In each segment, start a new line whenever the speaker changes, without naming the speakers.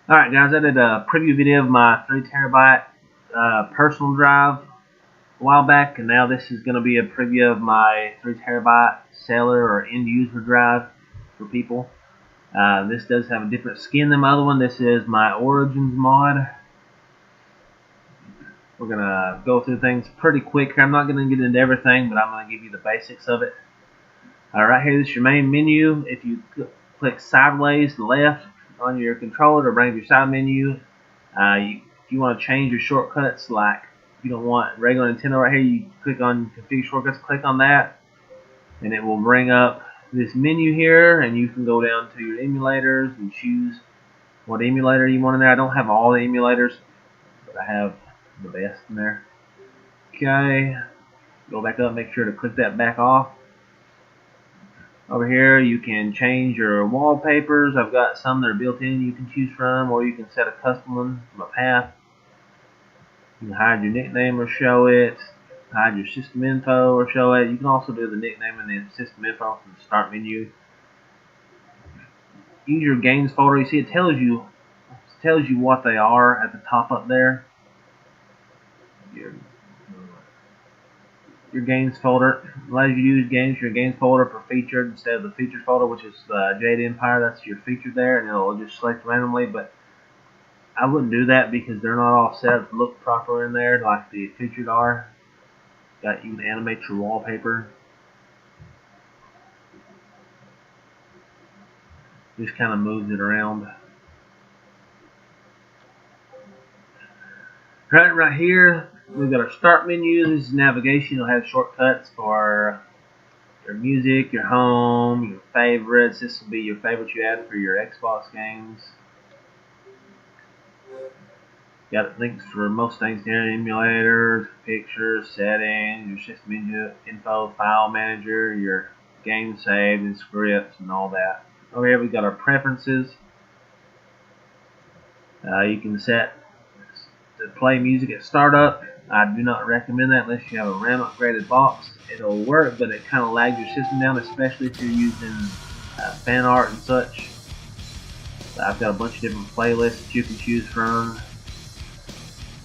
Alright guys, I did a preview video of my 3 terabyte personal drive a while back, and now this is going to be a preview of my 3 terabyte seller or end user drive for people. This does have a different skin than my other one. This is my Origins mod. We're going to go through things pretty quick. I'm not going to get into everything, but I'm going to give you the basics of it. Right here, this is your main menu. If you click sideways to the left on your controller to bring up your side menu, if you want to change your shortcuts, like if you don't want regular Nintendo right here, you click on configure shortcuts, click on that, and it will bring up this menu here, and you can go down to your emulators and choose what emulator you want in there. I don't have all the emulators, but I have the best in there. Okay, go back up, make sure to click that back off. Over here you can change your wallpapers. I've got some that are built in you can choose from, or you can set a custom one from a path. You can hide your nickname or show it, hide your system info or show it. You can also do the nickname and the system info from the start menu. Use your games folder. You see it tells you what they are at the top up there. Your games folder allows you to use your games folder for featured instead of the featured folder, which is Jade Empire. That's your featured there, and it'll just select randomly. But I wouldn't do that because they're not all set up to look proper in there like the featured are. You can animate your wallpaper. Just kind of moves it around. Right here, we've got our start menu. This is navigation. It'll have shortcuts for your music, your home, your favorites. This will be your favorites you add for your Xbox games. Got links for most things here: emulators, pictures, settings, your system info, file manager, your game saved and scripts, and all that. Over here we got our preferences. You can set to play music at startup. I do not recommend that unless you have a RAM upgraded box. It'll work, but it kind of lags your system down, especially if you're using fan art and such. I've got a bunch of different playlists that you can choose from.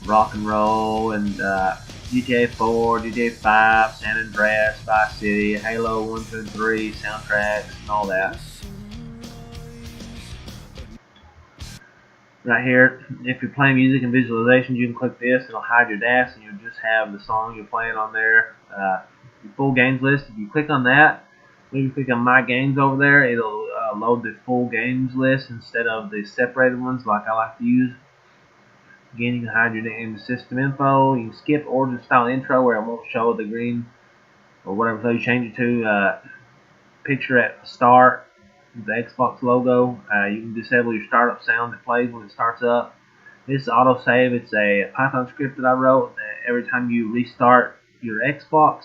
Rock and roll and GTA 4, GTA 5, San Andreas, Vice City, Halo 1, 2, and 3, soundtracks, and all that. Right here, if you're playing music and visualizations, you can click this. It'll hide your DAS, and you'll just have the song you're playing on there. Your full games list. If you click on that, when you click on My Games over there, it'll load the full games list instead of the separated ones like I like to use. Again, you can hide your name and system info. You can skip origin style intro where it won't show the green or whatever, so you change it to picture at the start, the Xbox logo. You can disable your startup sound that plays when it starts up. This autosave, it's a Python script that I wrote that every time you restart your Xbox,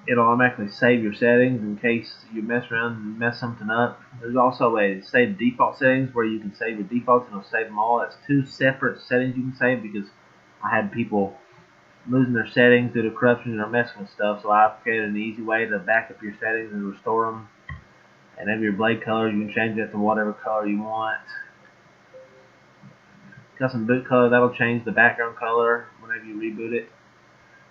it'll automatically save your settings in case you mess around and mess something up. There's also a save default settings where you can save your defaults and it'll save them all. That's 2 separate settings you can save because I had people losing their settings due to corruption or messing with stuff, so I've created an easy way to back up your settings and restore them. And have your blade colors, you can change it to whatever color you want. Custom boot color, that'll change the background color whenever you reboot it.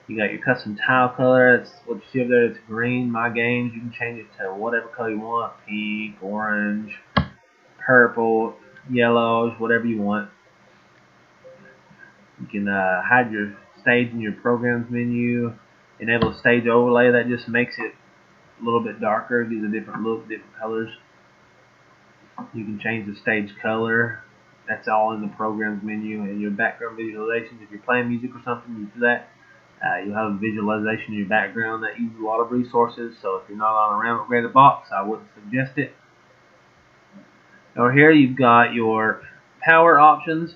You got your custom tile color. That's what you see up there. It's green. My Games. You can change it to whatever color you want: pink, orange, purple, yellows, whatever you want. You can hide your stage in your programs menu. Enable a stage overlay. That just makes it a little bit darker. Gives a different look, different colors. You can change the stage color. That's all in the programs menu. And your background visualizations. If you're playing music or something, you do that. You'll have a visualization in your background that uses a lot of resources, so if you're not on a RAM upgraded box, I wouldn't suggest it. Over here you've got your power options.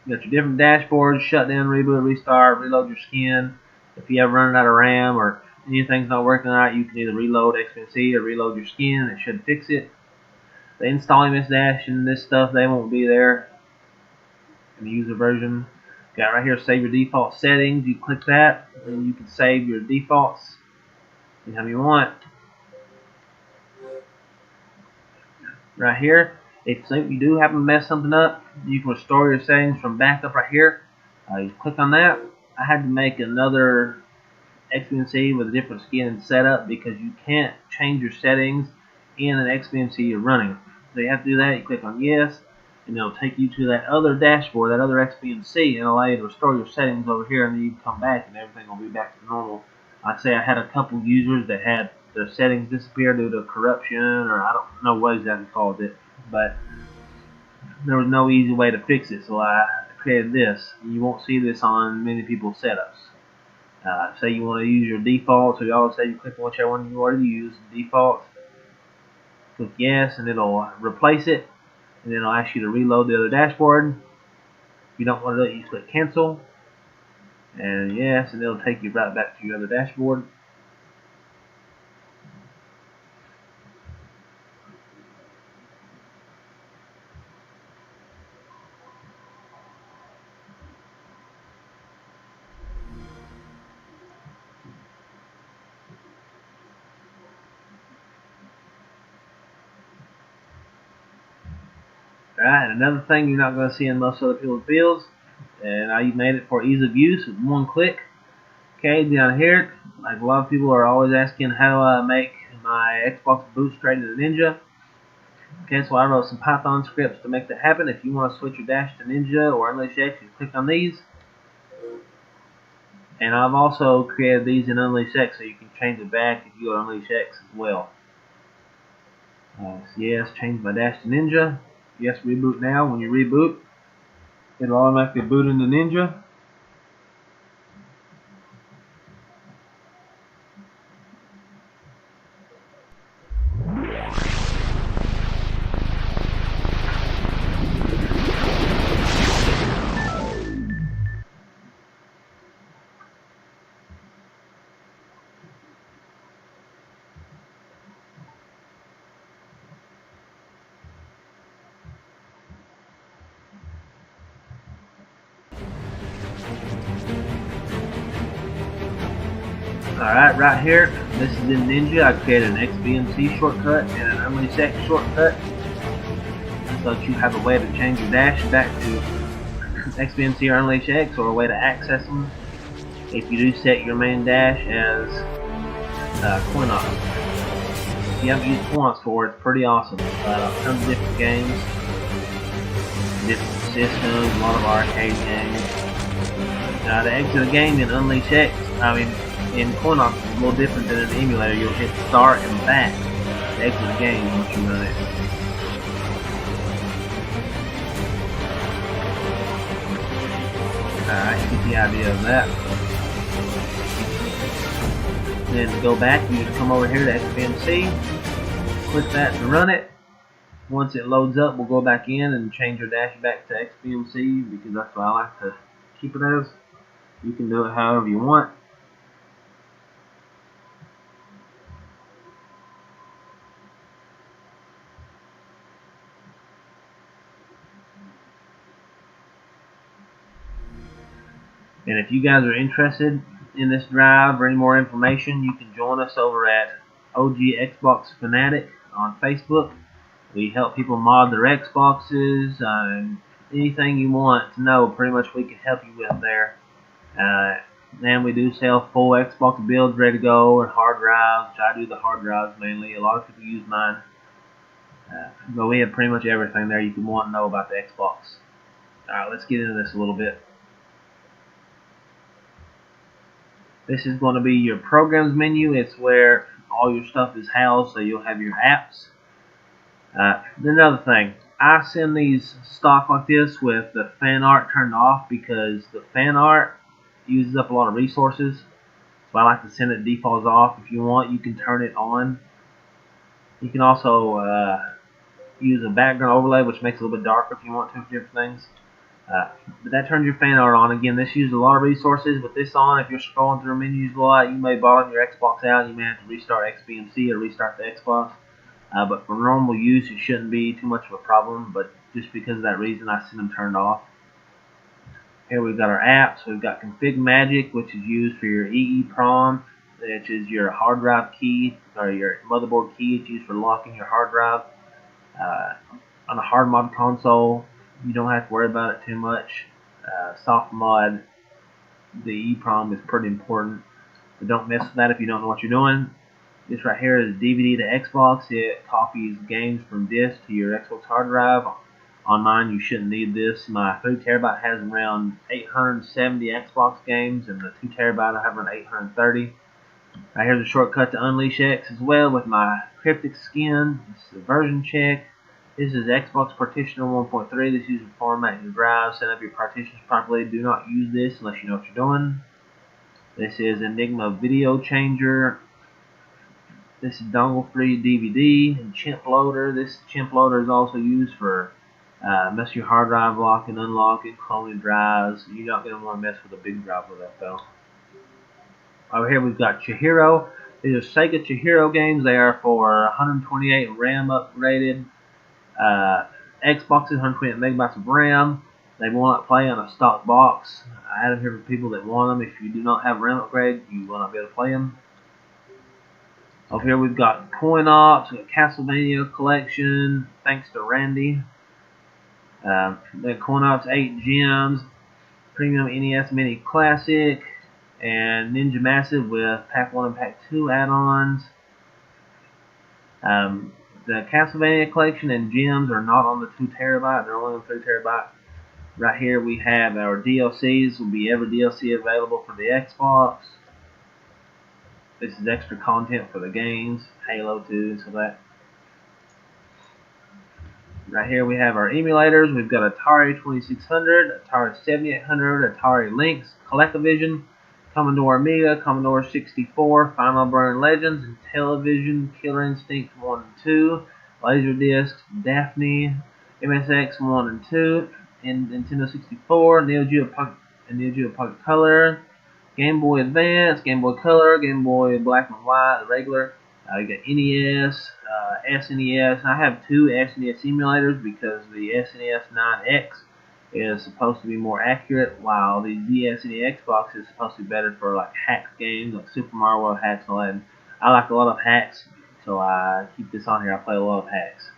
You got your different dashboards: shut down, reboot, restart, reload your skin. If you ever run out of RAM or anything's not working right, you can either reload XPC or reload your skin. It should fix it. The installing this dash and this stuff, they won't be there in the user version. Got right here, save your default settings. You click that, and you can save your defaults anytime you want. right here. If you do happen to mess something up, you can restore your settings from backup right here. You click on that. I had to make another XBMC with a different skin and setup because you can't change your settings in an XBMC you're running. So you have to do that. You click on yes, and it'll take you to that other dashboard, that other XBMC, and allow you to restore your settings over here, and then you can come back and everything will be back to normal. Like I say, I had a couple users that had their settings disappear due to corruption, or I don't know what exactly caused it, but there was no easy way to fix it, so I created this. You won't see this on many people's setups. Say you want to use your default, so you always say you click on whichever one you already use, default, click yes, and it'll replace it, and then it'll ask you to reload the other dashboard. If you don't want to do it, you click cancel, and yes, and it'll take you right back to your other dashboard. Alright, and another thing you're not going to see in most other people's builds, and I made it for ease of use with one click. Okay, down here, like a lot of people are always asking, how do I make my Xbox boot straight into Ninja? Okay, so I wrote some Python scripts to make that happen. If you want to switch your dash to Ninja or Unleash X, you click on these. And I've also created these in Unleash X, so you can change it back if you go to Unleash X as well. Yes, change my dash to Ninja. Yes, reboot now. When you reboot, it'll automatically boot into Ninja. Alright, right here, this is in Ninja. I created an XBMC shortcut and an Unleash X shortcut so that you have a way to change your dash back to XBMC or Unleash X, or a way to access them if you do set your main dash as CoinOps. If you haven't used CoinOps before, it's pretty awesome. Tons of different games, different systems, a lot of arcade games. To exit a game in Unleash X, in CoinOps, it's a little different than in the emulator. You'll hit start and back to exit the game once you run it. Alright, you get the idea of that. Then to go back, you just come over here to XBMC, click that to run it. Once it loads up, we'll go back in and change your dash back to XBMC because that's what I like to keep it as. You can do it however you want. And if you guys are interested in this drive or any more information, you can join us over at OG Xbox Fanatic on Facebook. We help people mod their Xboxes, anything you want to know, pretty much we can help you with there. And we do sell full Xbox builds ready to go and hard drives. I do the hard drives mainly. A lot of people use mine. But we have pretty much everything there you can want to know about the Xbox. Alright, let's get into this a little bit. This is going to be your programs menu. It's where all your stuff is housed, so you'll have your apps. Another thing, I send these stock like this with the fan art turned off because the fan art uses up a lot of resources. So I like to send it defaults off. If you want, you can turn it on. You can also use a background overlay, which makes it a little bit darker if you want to for different things. But that turns your fan art on. Again, this uses a lot of resources. With this on, if you're scrolling through menus a lot, you may bottom your Xbox out. You may have to restart XBMC or restart the Xbox. But for normal use, it shouldn't be too much of a problem. But just because of that reason, I send them turned off. Here we've got our apps. We've got Config Magic, which is used for your EEPROM, which is your hard drive key, or your motherboard key. It's used for locking your hard drive. Uh, on a hard mod console, you don't have to worry about it too much. Soft mod, the EEPROM is pretty important, but don't mess with that if you don't know what you're doing. This right here is DVD to Xbox. It copies games from disk to your Xbox hard drive. On mine, you shouldn't need this. My 3 terabyte has around 870 Xbox games, and the 2 terabyte I have around 830. Right here's a shortcut to Unleash X as well with my cryptic skin. This is a version check. This is Xbox Partitioner 1.3. This uses format your drive, set up your partitions properly. Do not use this unless you know what you're doing. This is Enigma Video Changer. This is dongle-free DVD and chimp loader. This chimp loader is also used for mess your hard drive lock and unlock and cloning drives. You're not going to want to mess with a big drive with that though. Over here we've got Chihiro. These are Sega Chihiro games. They are for 128 RAM upgraded. Xboxes, 128 megabytes of RAM. They will not play on a stock box. I have here for people that want them. If you do not have RAM upgrade, you will not be able to play them. Over here we've got Coin Ops, we've got Castlevania Collection, thanks to Randy. The Coin Ops 8 Gems, Premium NES Mini Classic, and Ninja Massive with Pack 1 and Pack 2 add-ons. The Castlevania Collection and Gems are not on the 2 terabyte, they're only on 3 terabyte. Right here we have our DLCs, will be every DLC available for the Xbox. This is extra content for the games, Halo 2 and so that. Right here we have our emulators. We've got Atari 2600, Atari 7800, Atari Lynx, ColecoVision, Commodore Amiga, Commodore 64, Final Burn Legends, and Television, Killer Instinct 1 and 2, Laserdisc, Daphne, MSX 1 and 2, and Nintendo 64, Neo Geo Pocket Color, Game Boy Advance, Game Boy Color, Game Boy Black and White, regular. You got NES, SNES. I have 2 SNES emulators because the SNES 9X is supposed to be more accurate, while the SNES Xbox is supposed to be better for like hacks games, like Super Mario World hacks and all that. And I like a lot of hacks, so I keep this on here. I play a lot of hacks.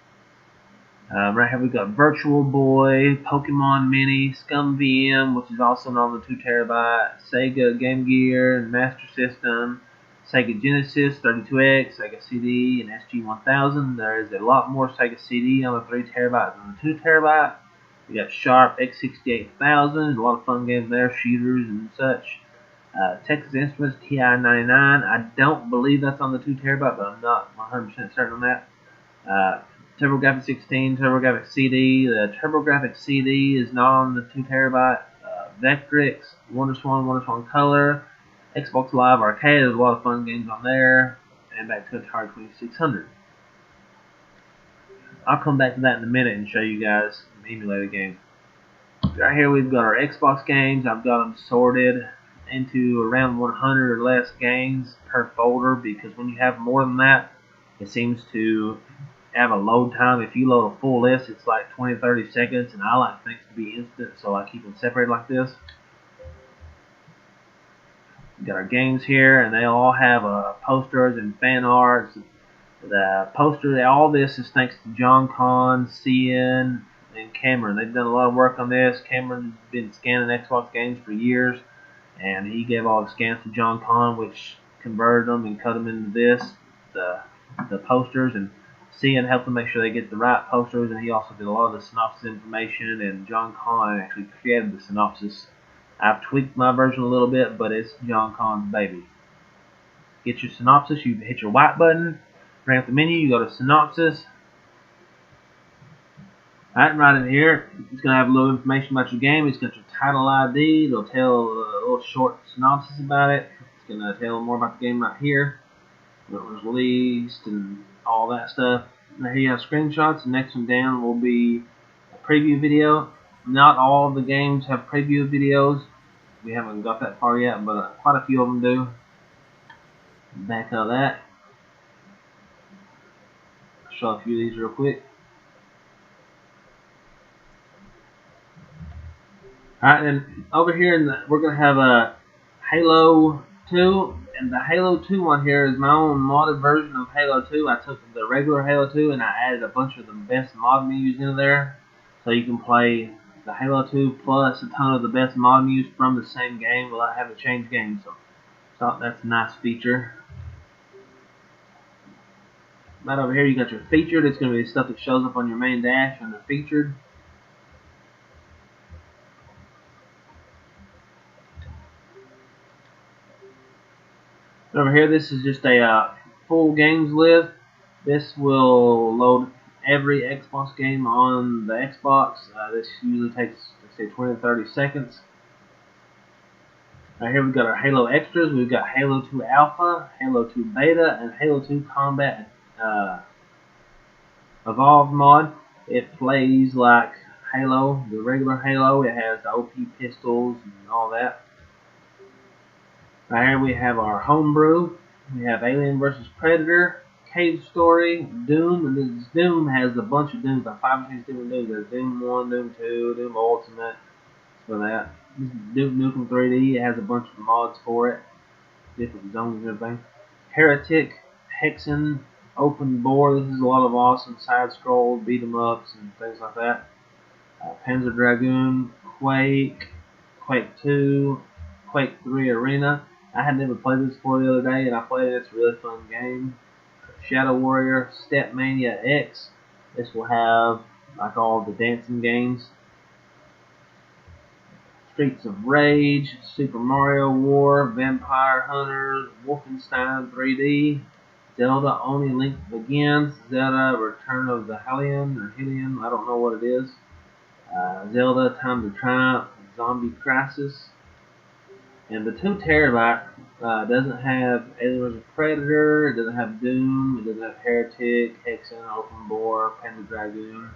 Right here we've got Virtual Boy, Pokemon Mini, Scum VM, which is also on the 2 terabyte, Sega Game Gear and Master System, Sega Genesis 32X, Sega CD, and SG-1000. There is a lot more Sega CD on the 3 terabyte than the 2 terabyte. We got Sharp X68000, a lot of fun games there, shooters and such. Texas Instruments TI-99. I don't believe that's on the 2 terabyte, but I'm not 100% certain on that. TurboGrafx 16, TurboGrafx CD. The TurboGrafx CD is not on the 2 terabyte. Vectrix, WonderSwan Color, Xbox Live Arcade. There's a lot of fun games on there. And back to Atari 2600. I'll come back to that in a minute and show you guys some emulated games. Right here we've got our Xbox games. I've got them sorted into around 100 or less games per folder, because when you have more than that, it seems to have a load time. If you load a full list, it's like 20-30 seconds, and I like things to be instant, so I keep them separated like this. We've got our games here, and they all have posters and fan arts. The poster, all this is thanks to John Conn, CN, and Cameron. They've done a lot of work on this. Cameron's been scanning Xbox games for years, and he gave all the scans to John Conn, which converted them and cut them into this, the posters, and CN helped them make sure they get the right posters, and he also did a lot of the synopsis information, and John Conn actually created the synopsis. I've tweaked my version a little bit, but it's John Conn's baby. Get your synopsis, you hit your white button, bring up the menu, you go to synopsis. Alright, right in here, it's going to have a little information about your game. It's got your title ID, it'll tell a little short synopsis about it. It's going to tell more about the game right here, when it was released and all that stuff. Now here you have screenshots. The next one down will be a preview video. Not all of the games have preview videos. We haven't got that far yet, but quite a few of them do. Back out of that. I'll show a few of these real quick. Alright, and over here we're going to have a Halo 2, and the Halo 2 one here is my own modded version of Halo 2. I took the regular Halo 2 and I added a bunch of the best mod menus into there, so you can play the Halo 2 plus a ton of the best mod menus from the same game without having to change games. So that's a nice feature. Right over here you got your featured. It's going to be the stuff that shows up on your main dash under featured. Over here, this is just a full games list. This will load every Xbox game on the Xbox. This usually takes, let's say, 20 to 30 seconds. Right here we've got our Halo Extras. We've got Halo 2 Alpha, Halo 2 Beta, and Halo 2 Combat Evolved mod. It plays like Halo, the regular Halo. It has the OP pistols and all that. Right here we have our Homebrew. We have Alien vs. Predator, Cave Story, Doom, and this Doom has a bunch of Dooms, like 5 or 6 different Dooms. There's Doom 1, Doom 2, Doom Ultimate, for that. This is Duke Nukem 3D. It has a bunch of mods for it, different zones and everything. Heretic, Hexen, Open Bore. This is a lot of awesome side-scroll beat 'em ups and things like that. Panzer Dragoon, Quake, Quake 2, Quake 3 Arena. I had never played this before the other day, and I played it. It's a really fun game. Shadow Warrior, Stepmania X. This will have like all the dancing games. Streets of Rage, Super Mario War, Vampire Hunters, Wolfenstein 3D, Zelda Only Link Begins, Zelda Return of the Hellion, or Hellion, I don't know what it is. Zelda Time to Triumph, Zombie Crisis. And the 2 terabyte doesn't have Alien vs. Predator, it doesn't have Doom, it doesn't have Heretic, Hexen, Open Bore, Panzer Dragoon,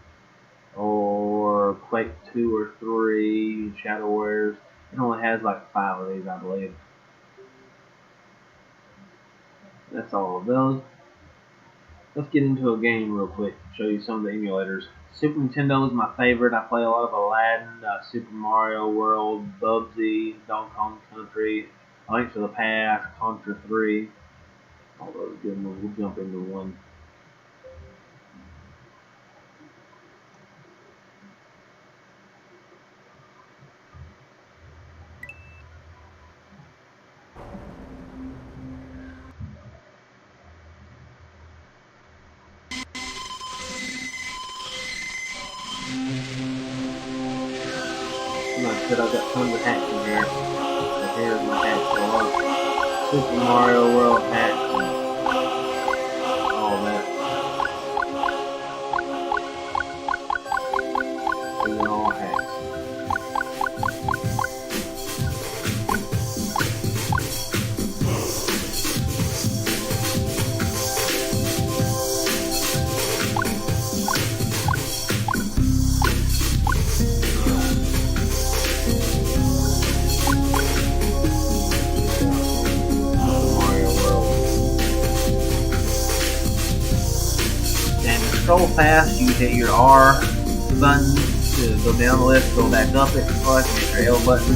or Quake 2 or 3, Shadow Warriors. It only has like 5 of these, I believe. That's all of those. Let's get into a game real quick, show you some of the emulators. Super Nintendo is my favorite. I play a lot of Aladdin, Super Mario World, Bubsy, Donkey Kong Country, A Link to the Past, Contra 3. All those good ones. We'll jump into one. Like I said, I've got tons of hacks in here. So here's my hacks for all Super Mario World hacks and all that. These are all hacks. Control fast, you hit your R button to go down the list, go back up it, plus hit your L button.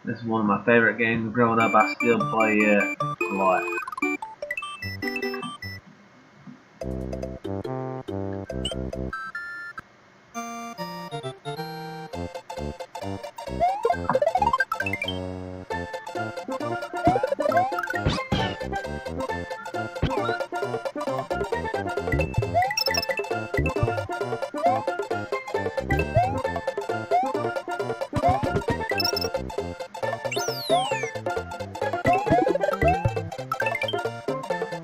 This is one of my favorite games growing up. I still play it a lot.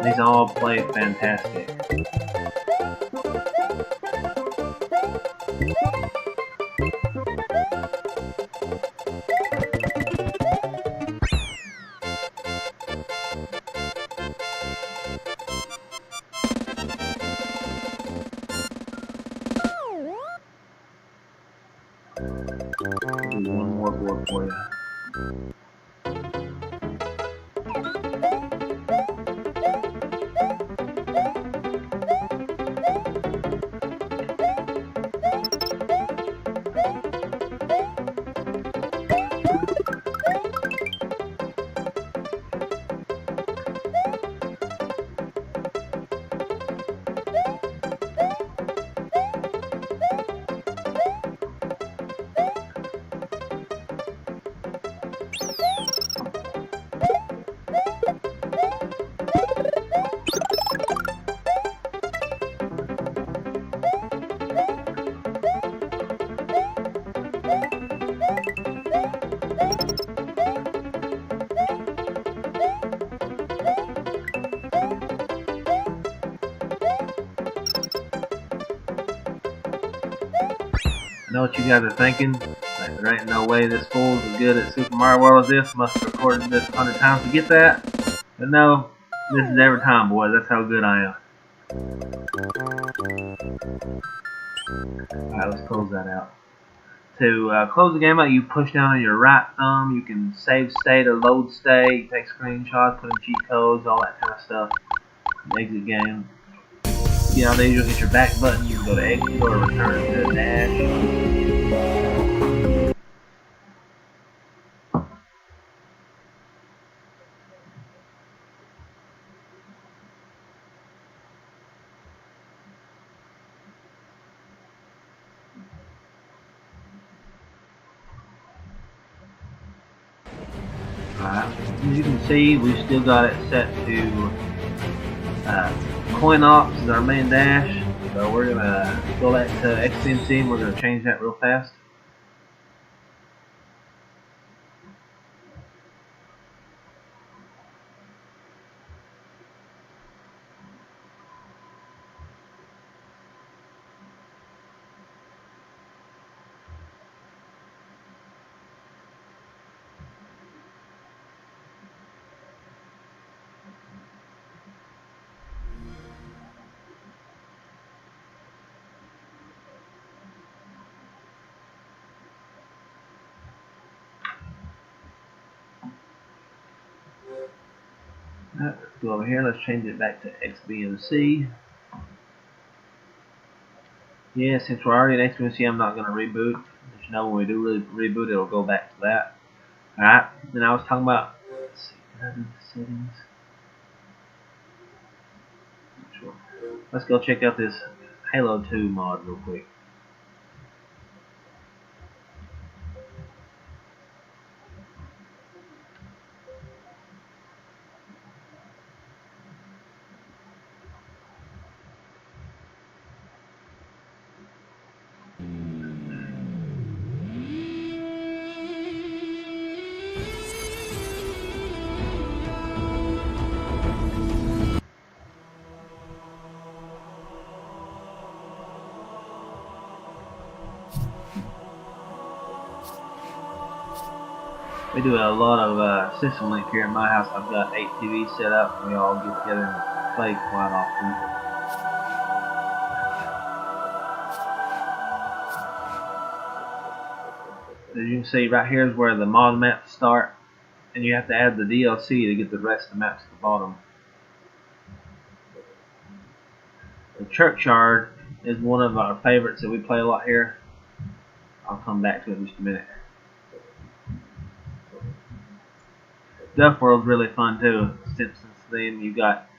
These all play fantastic. Do one more board for you. know what you guys are thinking. Like, there ain't no way this fool's as good at Super Mario World as this. Must have recorded this 100 times to get that. But no, this is every time, boys. That's how good I am. Alright, let's close that out. To close the game out, you push down on your right thumb. You can save state or load state, take screenshots, put in cheat codes, all that kind of stuff. Exit game. Get out there, you'll hit your back button. You can go to exit or return to dash. Alright, as you can see, we've still got it set to coin ops is our main dash. So we're gonna go back to XMC and we're gonna change that real fast. Let's go over here, let's change it back to XBMC. Yeah, since we're already in XBMC, I'm not going to reboot. As you know, when we do reboot, it'll go back to that. Alright, then I was talking about, let's see, can I do the settings? Sure. Let's go check out this Halo 2 mod real quick. We do a lot of system link here at my house. I've got 8 TVs set up and we all get together and play quite often. As you can see, right here is where the mod maps start, and you have to add the DLC to get the rest of the maps at the bottom. The churchyard is one of our favorites that we play a lot here. I'll come back to it in just a minute. Duff World's really fun too. Simpsons theme. You got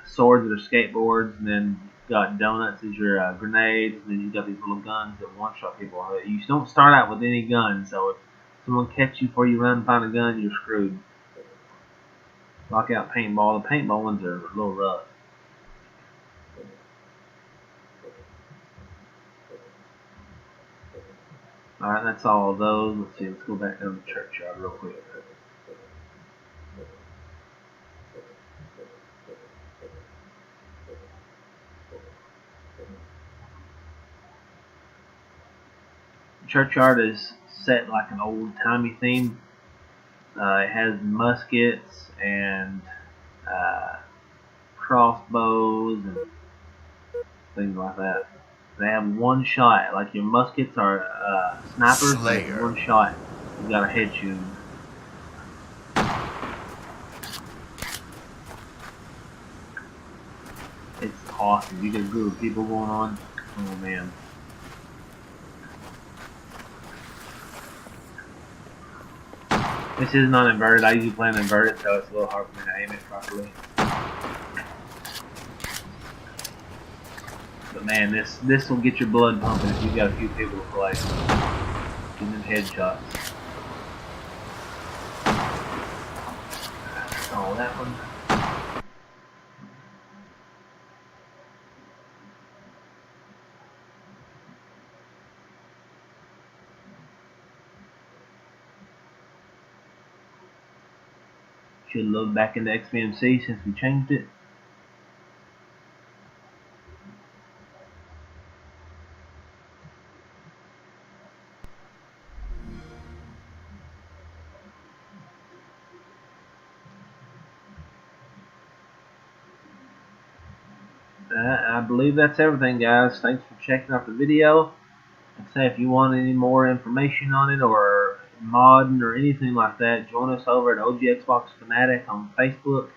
swords that are skateboards, and then you've got donuts as your grenades, and then you've got these little guns that one-shot people. You don't start out with any guns, so if someone catches you before you run and find a gun, you're screwed. Lock out paintball. The paintball ones are a little rough. Alright, that's all of those. Let's see, let's go back down to the churchyard real quick. The churchyard is set like an old-timey theme. It has muskets and crossbows and things like that. They have one shot, like your muskets are snipers. Slayer. One shot, you got a head shoot. It's awesome. You get a group of people going on. Oh man. This is not inverted. I usually play an inverted, so it's a little hard for me to aim it properly. But man, this will get your blood pumping if you've got a few people to play. Getting them headshots. Oh, that one. Should load back into XBMC since we changed it. I believe that's everything, guys. Thanks for checking out the video. Like I say, if you want any more information on it or modding or anything like that, join us over at OG Xbox Fanatic on Facebook.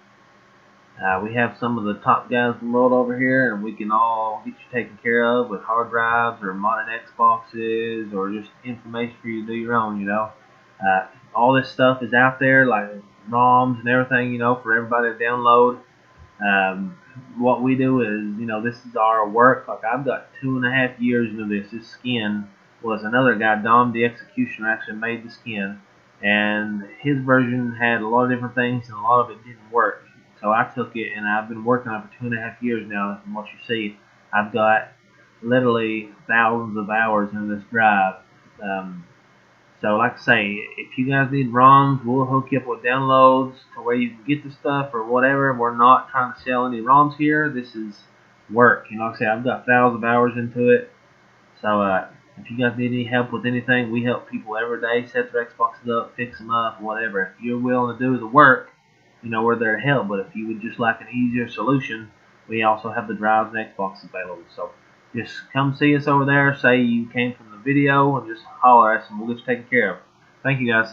We have some of the top guys in the world over here, and we can all get you taken care of with hard drives or modded Xboxes or just information for you to do your own, you know. All this stuff is out there, like ROMs and everything, you know, for everybody to download. Um, what we do is, you know, this is our work. Like, I've got 2.5 years into this. This skin was another guy, Dom the Executioner, actually made the skin, and his version had a lot of different things, and a lot of it didn't work. So I took it, and I've been working on it for 2.5 years now. And what you see, I've got literally thousands of hours in this drive. So like I say, if you guys need ROMs, we'll hook you up with downloads to where you can get the stuff or whatever. We're not trying to sell any ROMs here. This is work. You know, like I say, I've got thousands of hours into it. So if you guys need any help with anything, we help people every day set their Xboxes up, fix them up, whatever. If you're willing to do the work, you know, we're there to help. But if you would just like an easier solution, we also have the drives and Xbox available. So just come see us over there. Say you came from the video and just holler at us and we'll get you taken care of. Thank you, guys.